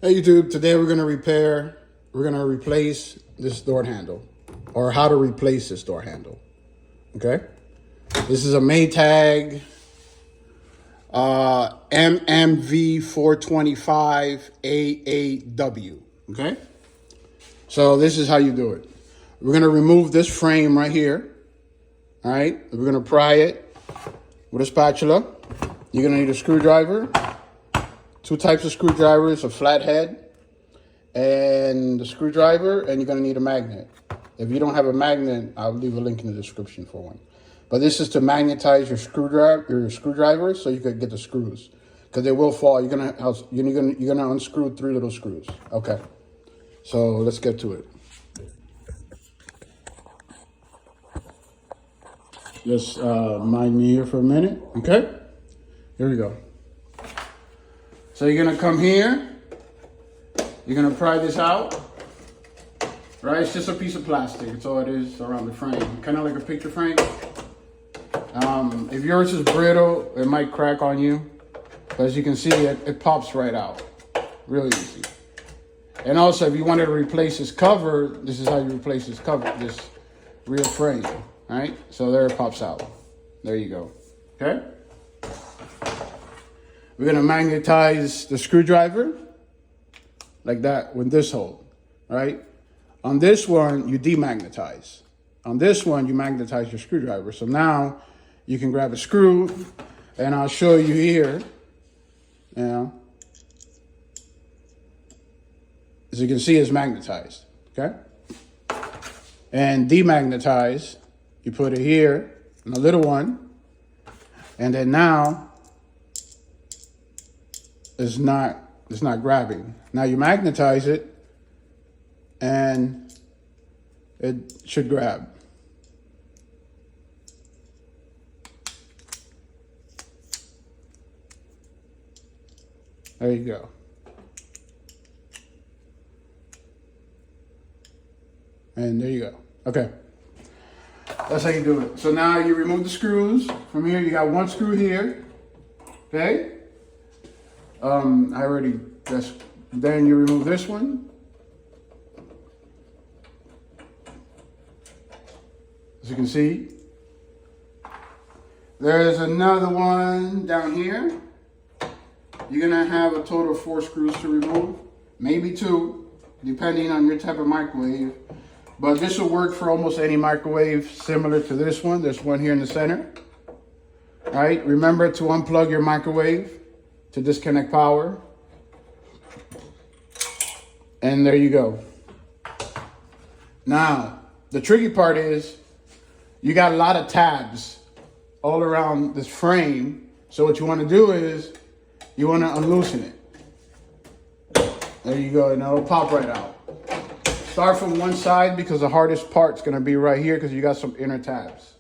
Hey YouTube, today we're going to replace this door handle, or how to replace this door handle, okay? This is a Maytag MMV4205AAW, okay? So this is how you do it. We're going to remove this frame right here, all right? We're going to pry it with a spatula. You're going to need a screwdriver. Two types of screwdrivers, a flathead and the screwdriver, and you're going to need a magnet. If you don't have a magnet, I'll leave a link in the description for one. But this is to magnetize your screwdriver so you can get the screws, because they will fall. You're gonna unscrew 3 little screws. Okay, so let's get to it. Just mind me here for a minute. Okay, here we go. So you're gonna come here, you're gonna pry this out, right? It's just a piece of plastic, it's all it is around the frame. Kind of like a picture frame. If yours is brittle, it might crack on you. But as you can see, it pops right out, really easy. And also, if you wanted to replace this cover, this is how you replace this cover, this rear frame, right? So there it pops out. There you go, okay? We're gonna magnetize the screwdriver like that with this hole, right? On this one, you demagnetize. On this one, you magnetize your screwdriver. So now you can grab a screw, and I'll show you here, you know. As you can see, it's magnetized, okay? And demagnetize, you put it here, in a little one, and then now, it's not grabbing. Now you magnetize it and it should grab. There you go. And there you go. Okay. That's how you do it. So now you remove the screws. From here, you got one screw here. Okay? Then you remove this one. As you can see, there's another one down here. You're gonna have a total of 4 screws to remove, maybe 2, depending on your type of microwave. But this will work for almost any microwave similar to this one. There's one here in the center. All right, remember to unplug your microwave to disconnect power. And there you go. Now, the tricky part is you got a lot of tabs all around this frame. So what you want to do is you want to unloosen it. There you go, and it'll pop right out. Start from one side, because the hardest part's going to be right here, because you got some inner tabs.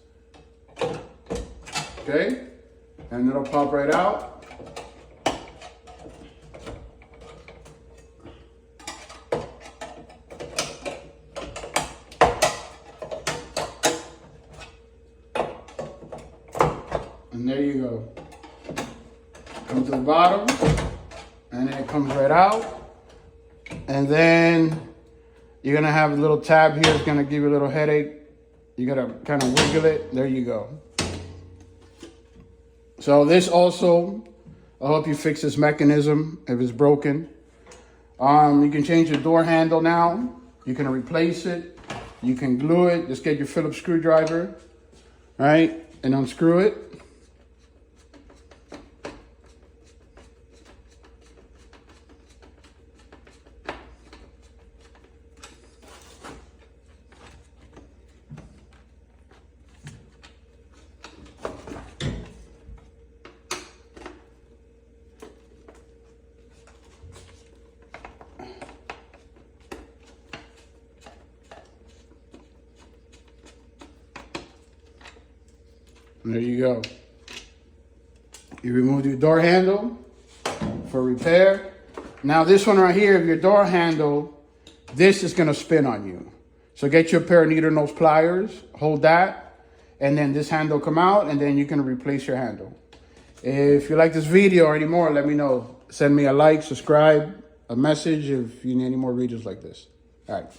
Okay? And it'll pop right out. And there you go. Come to the bottom, and then it comes right out. And then you're gonna have a little tab here. It's gonna give you a little headache. You gotta kind of wiggle it. There you go. So this also will help you fix this mechanism if it's broken. You can change your door handle now. You can replace it. You can glue it. Just get your Phillips screwdriver, right, and unscrew it. And there you go. You remove your door handle for repair. Now this one right here, if your door handle, this is gonna spin on you. So get you a pair of needle nose pliers, hold that, and then this handle come out, and then you can replace your handle. If you like this video or any more, let me know. Send me a like, subscribe, a message if you need any more videos like this. All right.